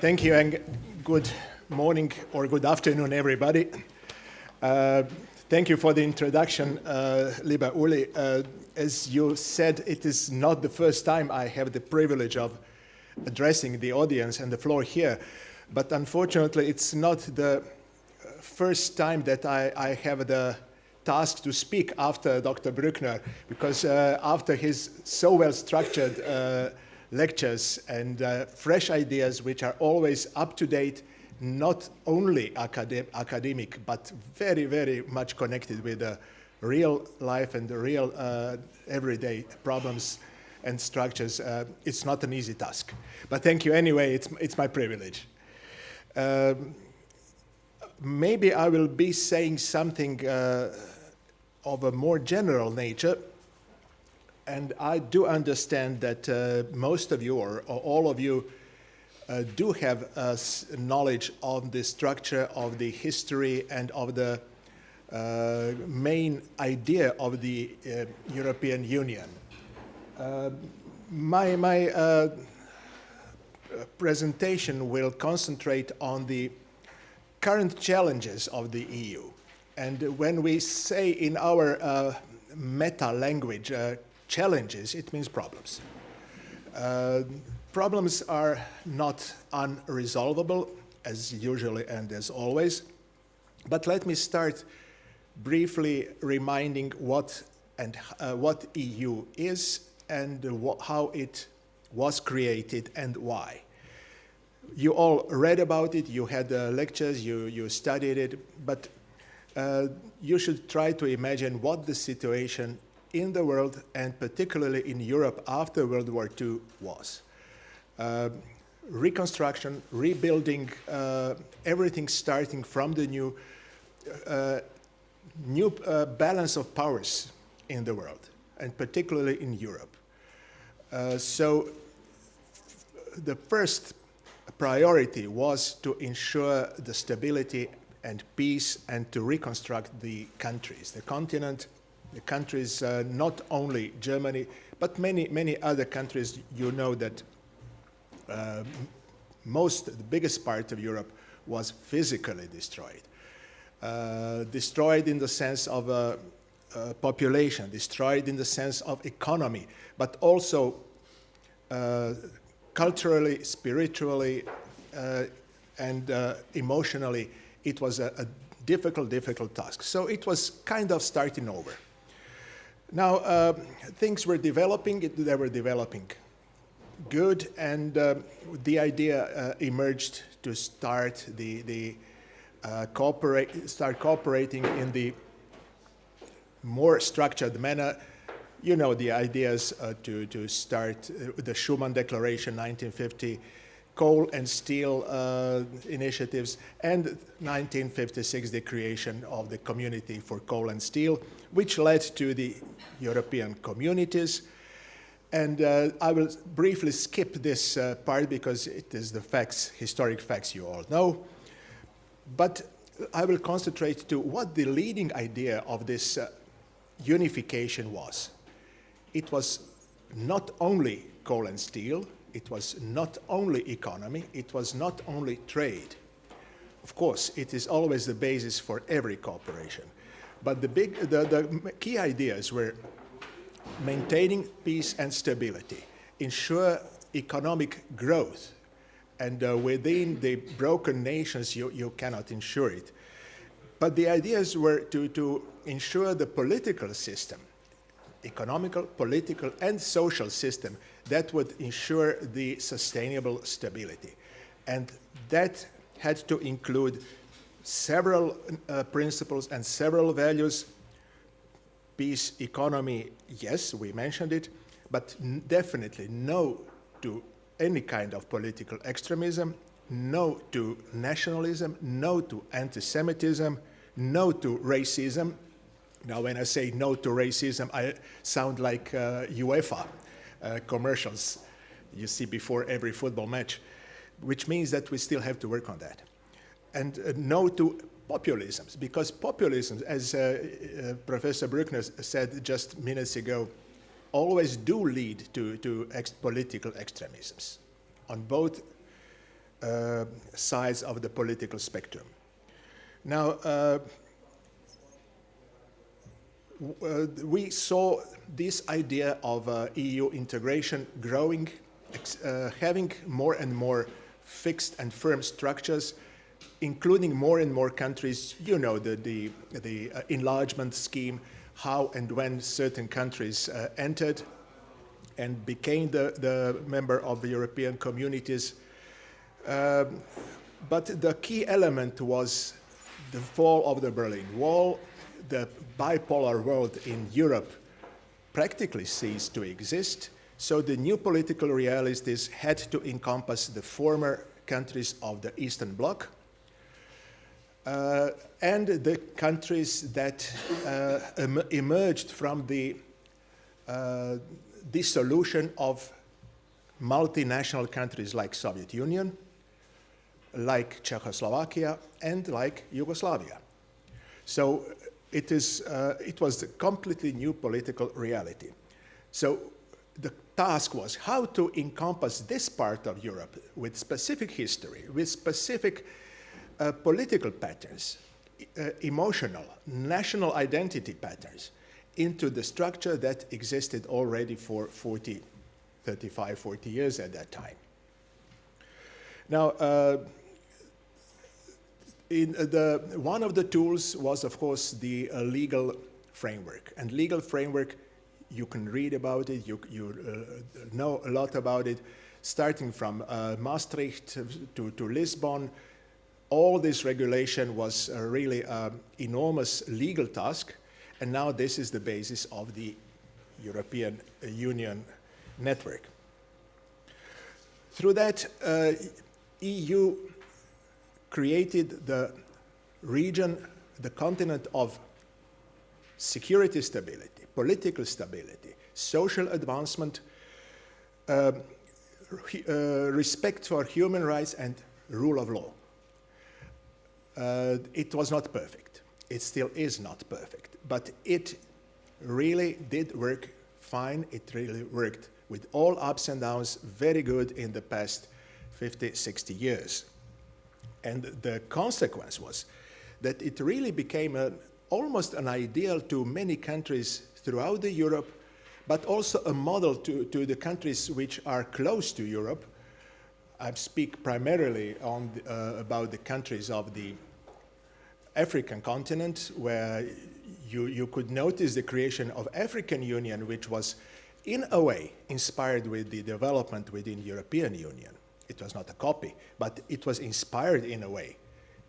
Thank you, and good morning or good afternoon, everybody. Thank you for the introduction, lieber Uli. As you said, it is not the first time I have the privilege of addressing the audience and the floor here, but unfortunately, it's not the first time that I have the task to speak after Dr. Bruckner, because after his so well-structured lectures and fresh ideas which are always up to date, not only academic, but very, very much connected with real life and the real everyday problems and structures. It's not an easy task. But thank you anyway, it's my privilege. Maybe I will be saying something of a more general nature. And I do understand that most of you, or all of you, do have knowledge of the structure, of the history, and of the main idea of the European Union. My presentation will concentrate on the current challenges of the EU. And when we say in our meta language, challenges, it means problems. Problems are not unresolvable, as usually and as always. But let me start briefly reminding what EU is and how it was created and why. You all read about it, you had lectures, you studied it, but you should try to imagine what the situation in the world, and particularly in Europe after World War II, was. Reconstruction, rebuilding, everything starting from the new balance of powers in the world, and particularly in Europe. So the first priority was to ensure the stability and peace and to reconstruct the countries, the continent, the countries, not only Germany, but many other countries. You know that the biggest part of Europe was physically destroyed. Destroyed in the sense of population, destroyed in the sense of economy, but also culturally, spiritually, and emotionally. It was a difficult task. So it was kind of starting over. Now, things were developing, they were developing good, and the idea emerged to start cooperating in the more structured manner. You know the ideas to start the Schuman Declaration, 1950, coal and steel initiatives, and 1956, the creation of the Community for Coal and Steel, which led to the European communities. And I will briefly skip this part because it is the facts, historic facts you all know. But I will concentrate to what the leading idea of this unification was. It was not only coal and steel, it was not only economy, it was not only trade. Of course, it is always the basis for every cooperation. But the key ideas were maintaining peace and stability, ensure economic growth, and within the broken nations, you cannot ensure it. But the ideas were to ensure the political system, economical, political, and social system that would ensure the sustainable stability. And that had to include several principles and several values. Peace, economy, yes, we mentioned it, but definitely no to any kind of political extremism, no to nationalism, no to anti-Semitism, no to racism. Now, when I say no to racism, I sound like UEFA commercials you see before every football match, which means that we still have to work on that. And no to populisms, because populism, as Professor Bruckner said just minutes ago, always do lead to political extremisms on both sides of the political spectrum. Now, we saw this idea of EU integration growing, having more and more fixed and firm structures, including more and more countries. You know, the enlargement scheme, how and when certain countries entered and became the member of the European communities. But the key element was the fall of the Berlin Wall. The bipolar world in Europe practically ceased to exist. So the new political realities had to encompass the former countries of the Eastern Bloc and the countries that emerged from the dissolution of multinational countries like Soviet Union, like Czechoslovakia, and like Yugoslavia. So it was a completely new political reality. So the task was how to encompass this part of Europe with specific history, with specific political patterns, emotional, national identity patterns, into the structure that existed already for 35, 40 years at that time. Now, one of the tools was, of course, the legal framework. And legal framework, you can read about it, you know a lot about it, starting from Maastricht to Lisbon. All this regulation was really an enormous legal task, and now this is the basis of the European Union network. Through that, EU created the region, the continent of security stability, political stability, social advancement, respect for human rights, and rule of law. It was not perfect. It still is not perfect, but it really did work fine. It really worked with all ups and downs very good in the past 50, 60 years. And the consequence was that it really became almost an ideal to many countries throughout Europe, but also a model to the countries which are close to Europe. I speak primarily about the countries of the African continent, where you could notice the creation of African Union, which was in a way inspired with the development within European Union. It was not a copy, but it was inspired in a way.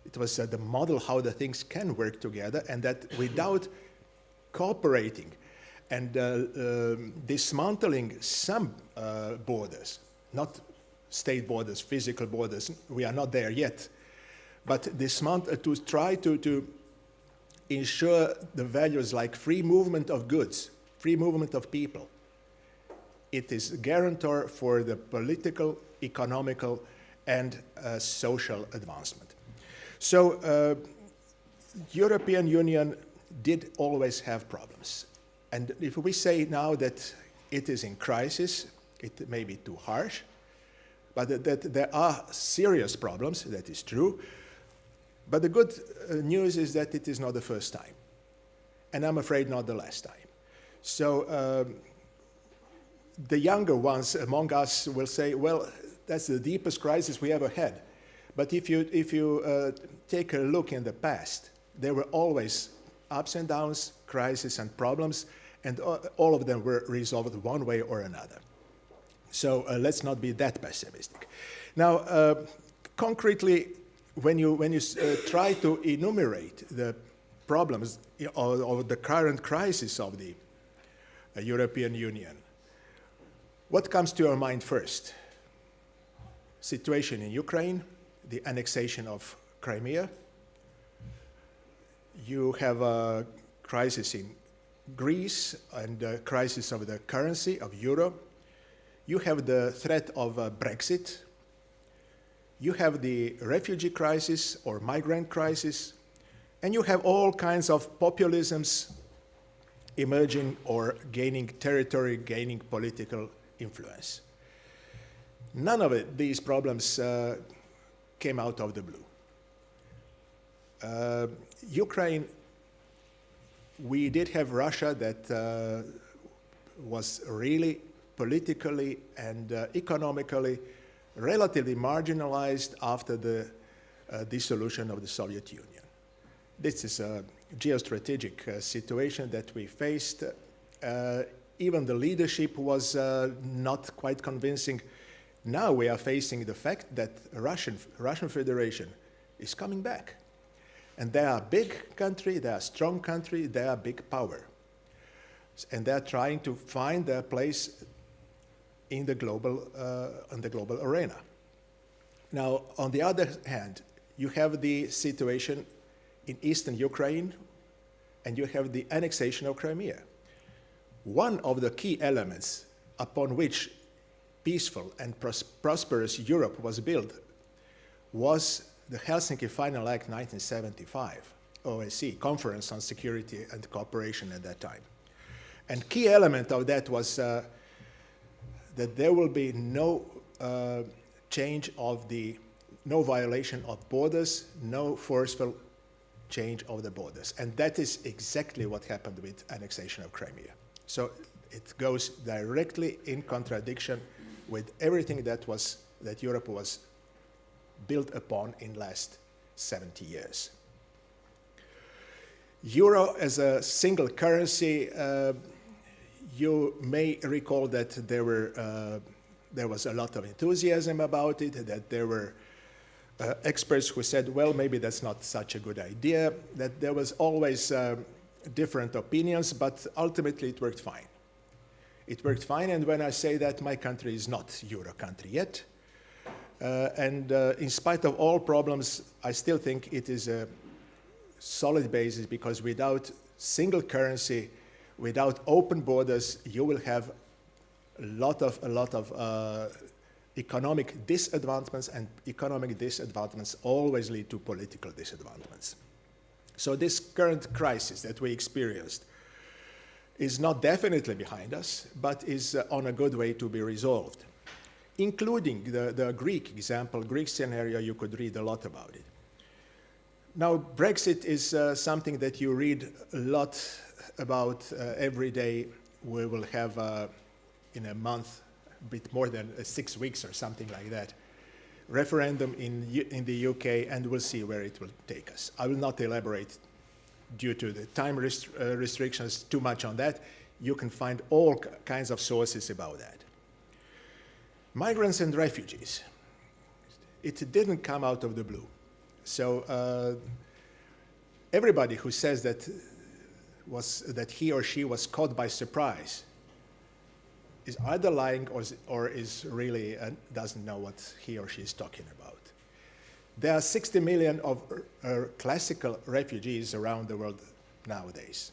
It was the model how the things can work together, and that without cooperating and dismantling some borders, not state borders, physical borders, we are not there yet, but to try to ensure the values like free movement of goods, free movement of people. It is a guarantor for the political, economical, and social advancement. So European Union did always have problems. And if we say now that it is in crisis, it may be too harsh, but that there are serious problems, that is true. But the good news is that it is not the first time. And I'm afraid not the last time. So the younger ones among us will say, well, that's the deepest crisis we ever had. But if you take a look in the past, there were always ups and downs, crises and problems, and all of them were resolved one way or another. So let's not be that pessimistic. Now, concretely, when you try to enumerate the problems or the current crisis of the European Union, what comes to your mind first? Situation in Ukraine, the annexation of Crimea. You have a crisis in Greece and a crisis of the currency of euro. You have the threat of Brexit. You have the refugee crisis or migrant crisis. And you have all kinds of populisms emerging or gaining territory, gaining political influence. None of these problems came out of the blue. Ukraine, we did have Russia that was really politically and economically relatively marginalized after the dissolution of the Soviet Union. This is a geostrategic situation that we faced. Even the leadership was not quite convincing. Now we are facing the fact that Russian Federation is coming back. And they are a big country, they are a strong country, they are a big power. And they are trying to find their place in the global arena. Now, on the other hand, you have the situation in eastern Ukraine, and you have the annexation of Crimea. One of the key elements upon which peaceful and prosperous Europe was built was the Helsinki Final Act 1975, OSCE, Conference on Security and Cooperation at that time. And key element of that was that there will be no no violation of borders, no forceful change of the borders. And that is exactly what happened with annexation of Crimea. So it goes directly in contradiction with everything that Europe was built upon in last 70 years. Euro as a single currency, you may recall that there was a lot of enthusiasm about it, that there were experts who said, well, maybe that's not such a good idea, that there was always different opinions, but ultimately it worked fine. It worked fine, and when I say that, my country is not Euro country yet. And in spite of all problems, I still think it is a solid basis, because without single currency, without open borders, you will have a lot of economic disadvantagements, and economic disadvantagements always lead to political disadvantagements. So this current crisis that we experienced is not definitely behind us, but is on a good way to be resolved, including the Greek example, Greek scenario. You could read a lot about it. Now, Brexit is something that you read a lot about every day. We will have, in a month, a bit more than 6 weeks or something like that, referendum in the UK, and we'll see where it will take us. I will not elaborate due to the time restrictions too much on that. You can find all kinds of sources about that. Migrants and refugees. It didn't come out of the blue. So everybody who says that he or she was caught by surprise is either lying or is really doesn't know what he or she is talking about. There are 60 million of classical refugees around the world nowadays.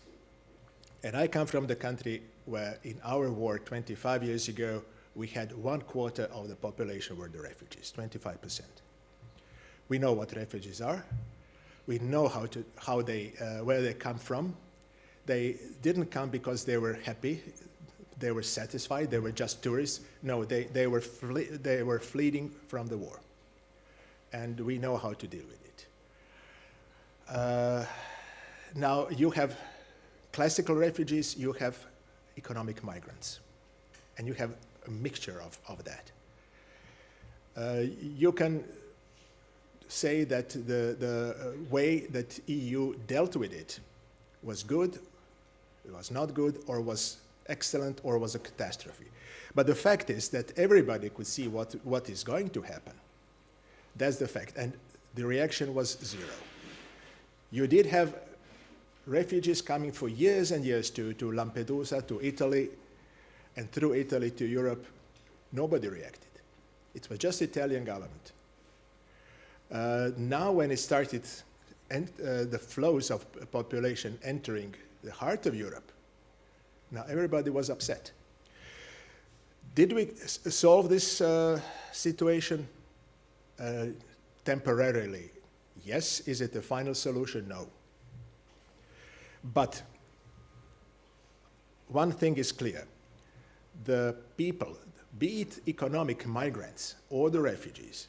And I come from the country where in our war 25 years ago, we had 1/4 of the population were the refugees, 25%. We know what refugees are. We know where they come from. They didn't come because they were happy, they were satisfied, they were just tourists. No, they were fleeing from the war. And we know how to deal with it. Now you have classical refugees, you have economic migrants, and you have a mixture of that. You can say that the way that EU dealt with it was good, it was not good, or was excellent, or was a catastrophe. But the fact is that everybody could see what is going to happen. That's the fact, and the reaction was zero. You did have refugees coming for years and years to Lampedusa, to Italy, and through Italy to Europe. Nobody reacted. It was just the Italian government. Now when it started, the flows of population entering the heart of Europe, now everybody was upset. Did we solve this situation? Temporarily, yes. Is it the final solution? No. But one thing is clear. The people, be it economic migrants or the refugees,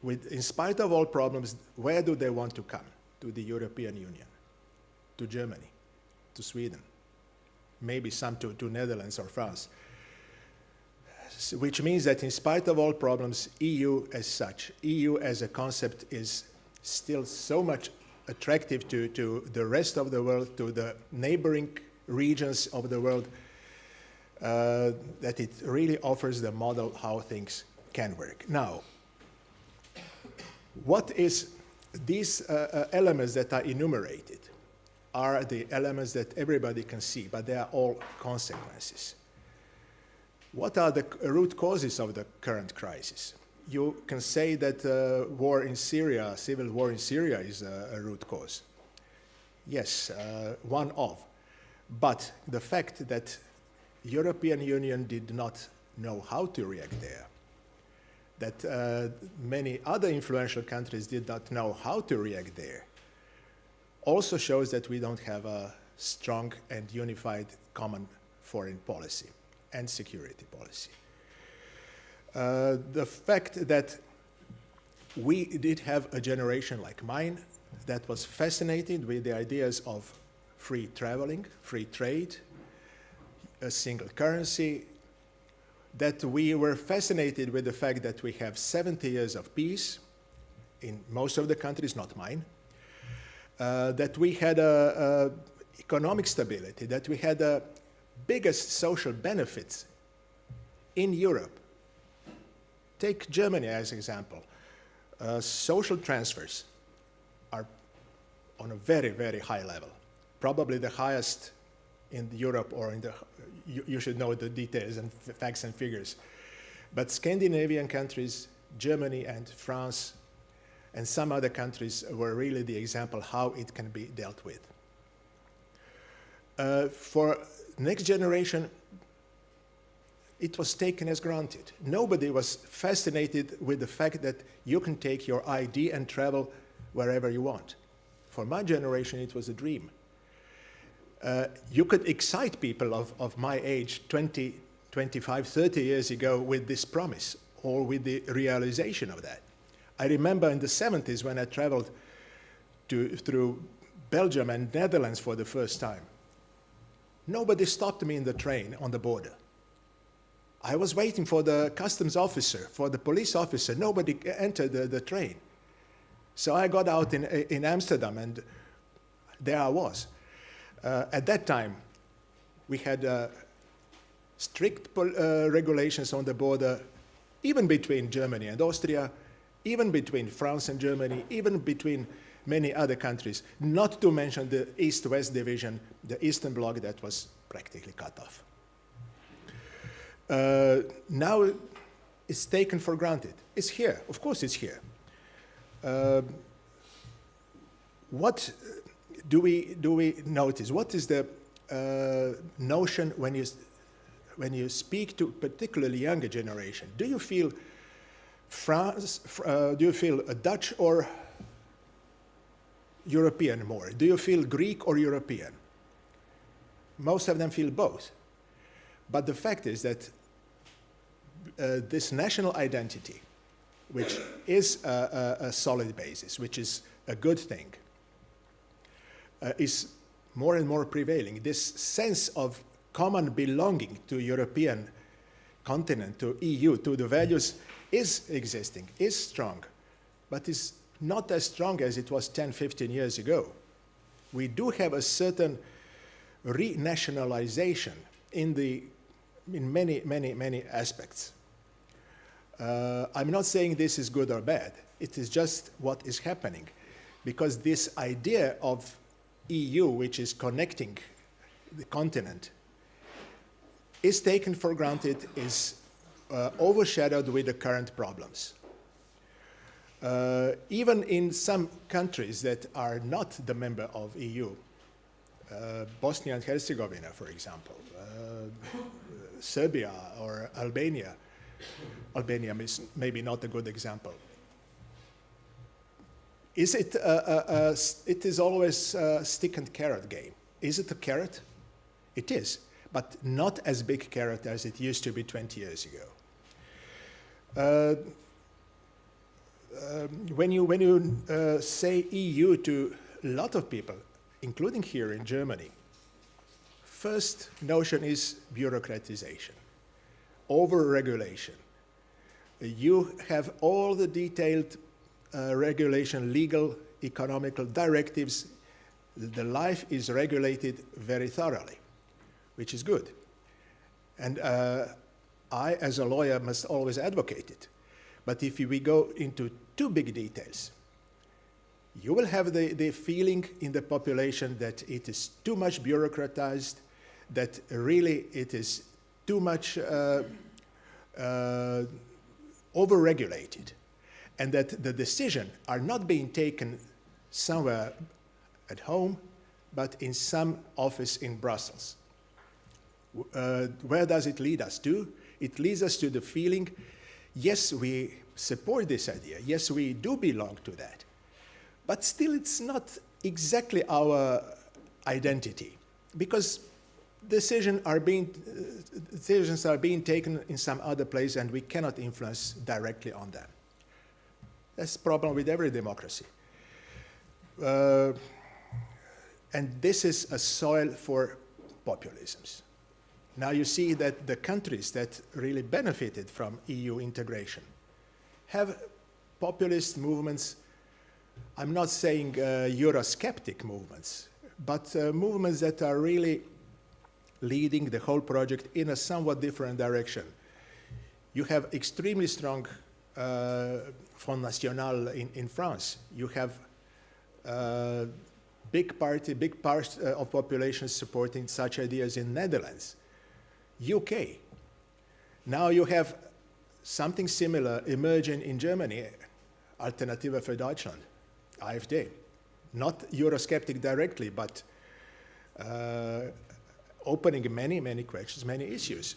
in spite of all problems, where do they want to come? To the European Union, to Germany, to Sweden, maybe some to Netherlands or France. Which means that in spite of all problems, EU as such, EU as a concept is still so much attractive to the rest of the world, to the neighboring regions of the world, that it really offers the model how things can work. Now, what is these elements that are enumerated are the elements that everybody can see, but they are all consequences. What are the root causes of the current crisis? You can say that war in Syria, civil war in Syria is a root cause. Yes, one of. But the fact that European Union did not know how to react there, that many other influential countries did not know how to react there, also shows that we don't have a strong and unified common foreign policy and security policy. The fact that we did have a generation like mine that was fascinated with the ideas of free traveling, free trade, a single currency, that we were fascinated with the fact that we have 70 years of peace in most of the countries, not mine, that we had economic stability, that we had the biggest social benefits in Europe. Take Germany as an example. Social transfers are on a very, very high level, probably the highest in Europe, or in the, you should know the details and facts and figures. But Scandinavian countries, Germany and France, and some other countries were really the example how it can be dealt with. For next generation, it was taken as granted. Nobody was fascinated with the fact that you can take your ID and travel wherever you want. For my generation, it was a dream. You could excite people of my age 20, 25, 30 years ago with this promise or with the realization of that. I remember in the 70s when I traveled through Belgium and Netherlands for the first time. Nobody stopped me in the train on the border. I was waiting for the customs officer, for the police officer. Nobody entered the train. So I got out in Amsterdam, and there I was. At that time, we had strict regulations on the border, even between Germany and Austria, even between France and Germany, even between many other countries, not to mention the East-West division, the Eastern Bloc that was practically cut off. Now it's taken for granted. It's here. Of course it's here. What do we notice? What is the notion when you speak to particularly younger generation? Do you feel do you feel Dutch or European more? Do you feel Greek or European? Most of them feel both. But the fact is that this national identity, which is a solid basis, which is a good thing, is more and more prevailing. This sense of common belonging to European continent, to EU, to the values is existing, is strong, but is not as strong as it was 10, 15 years ago. We do have a certain renationalization in many, many, many aspects. I'm not saying this is good or bad. It is just what is happening, because this idea of EU, which is connecting the continent, is taken for granted, is overshadowed with the current problems. Even in some countries that are not the member of EU, Bosnia and Herzegovina, for example, Serbia or Albania. Albania is maybe not a good example. Is it it is always a stick and carrot game. Is it a carrot? It is, but not as big carrot as it used to be 20 years ago. when you say EU to a lot of people, including here in Germany, first notion is bureaucratization, over-regulation. You have all the detailed regulation, legal, economical directives. The life is regulated very thoroughly, which is good. And I, as a lawyer, must always advocate it. But if we go into too big details, you will have the feeling in the population that it is too much bureaucratized, that really it is too much over-regulated, and that the decisions are not being taken somewhere at home, but in some office in Brussels. Where does it lead us to? It leads us to the feeling, yes, we support this idea, yes, we do belong to that, but still it's not exactly our identity, because decisions are being taken in some other place and we cannot influence directly on them. That's the problem with every democracy. And this is a soil for populisms. Now you see that the countries that really benefited from EU integration have populist movements. I'm not saying Eurosceptic movements, but movements that are really leading the whole project in a somewhat different direction. You have extremely strong Front National in France. You have big parts of populations supporting such ideas in Netherlands. UK. Now you have something similar emerging in Germany, Alternative für Deutschland, AfD. Not Eurosceptic directly, but opening many questions, many issues.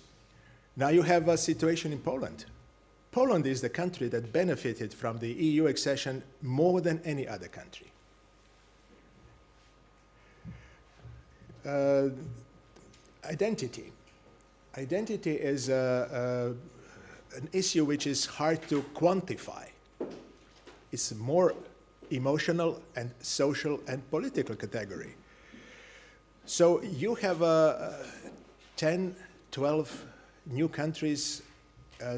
Now you have a situation in Poland. Poland is the country that benefited from the EU accession more than any other country. Identity. Identity is an issue which is hard to quantify. It's more emotional and social and political category. So you have 10, 12 new countries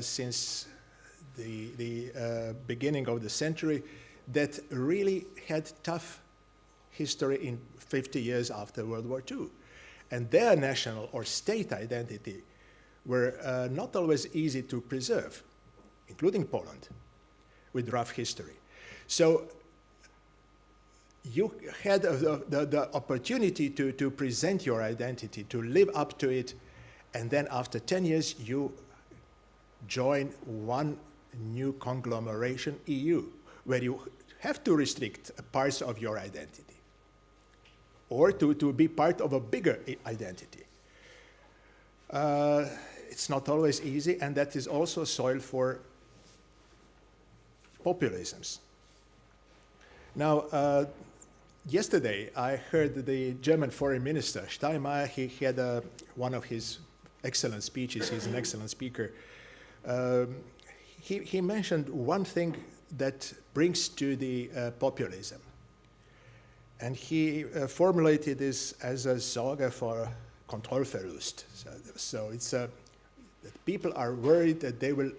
since the beginning of the century that really had tough history in 50 years after World War II. And their national or state identity were not always easy to preserve, including Poland, with rough history. So you had the opportunity to present your identity, to live up to it, and then after 10 years you join one new conglomeration, EU, where you have to restrict parts of your identity, or to be part of a bigger identity. It's not always easy, and that is also soil for populisms. Now, yesterday I heard the German Foreign Minister, Steinmeier. He had one of his excellent speeches. He's an excellent speaker. He mentioned one thing that brings to the populism. And he formulated this as a Sorge for Kontrollverlust. So it's that people are worried that they will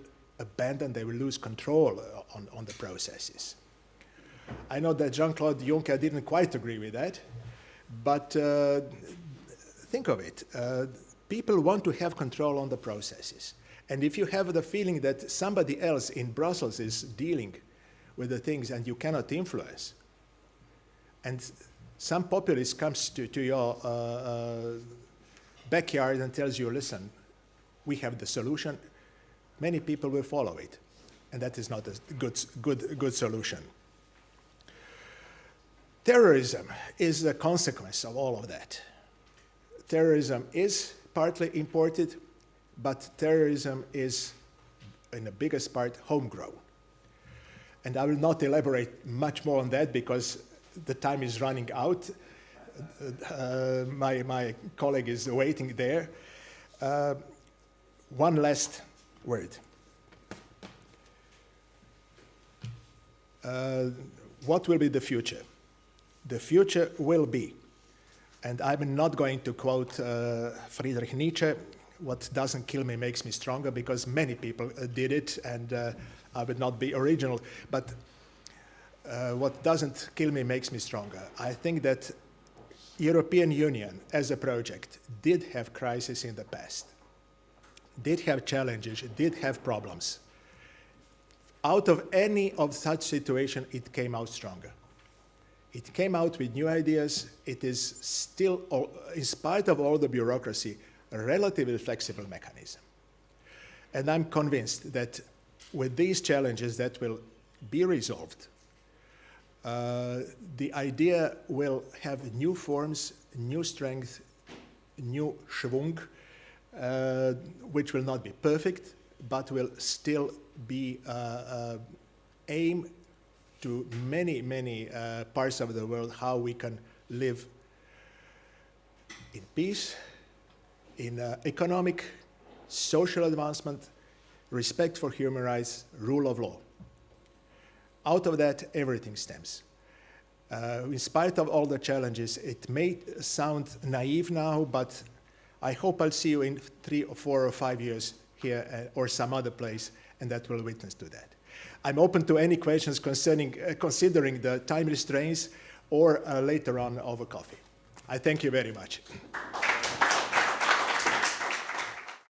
they will lose control on the processes. I know that Jean-Claude Juncker didn't quite agree with that, but think of it. People want to have control on the processes. And if you have the feeling that somebody else in Brussels is dealing with the things and you cannot influence, and some populist comes to your backyard and tells you, listen, we have the solution, many people will follow it. And that is not a good solution. Terrorism is a consequence of all of that. Terrorism is partly imported, but terrorism is, in the biggest part, homegrown. And I will not elaborate much more on that because the time is running out. My colleague is waiting there. One last word. what will be the future? The future will be, and I'm not going to quote Friedrich Nietzsche, what doesn't kill me makes me stronger, because many people did it, and I would not be original, but what doesn't kill me makes me stronger. I think that European Union as a project did have crises in the past, did have challenges, did have problems. Out of any of such situation, it came out stronger. It came out with new ideas. It is still, in spite of all the bureaucracy, a relatively flexible mechanism. And I'm convinced that with these challenges that will be resolved, the idea will have new forms, new strength, new schwung, which will not be perfect, but will still be aim to many, many parts of the world how we can live in peace, in economic, social advancement, respect for human rights, rule of law. Out of that, everything stems. In spite of all the challenges, it may sound naive now, but I hope I'll see you in 3 or 4 or 5 years here or some other place, and that will witness to that. I'm open to any questions concerning, considering the time restraints or later on over coffee. I thank you very much.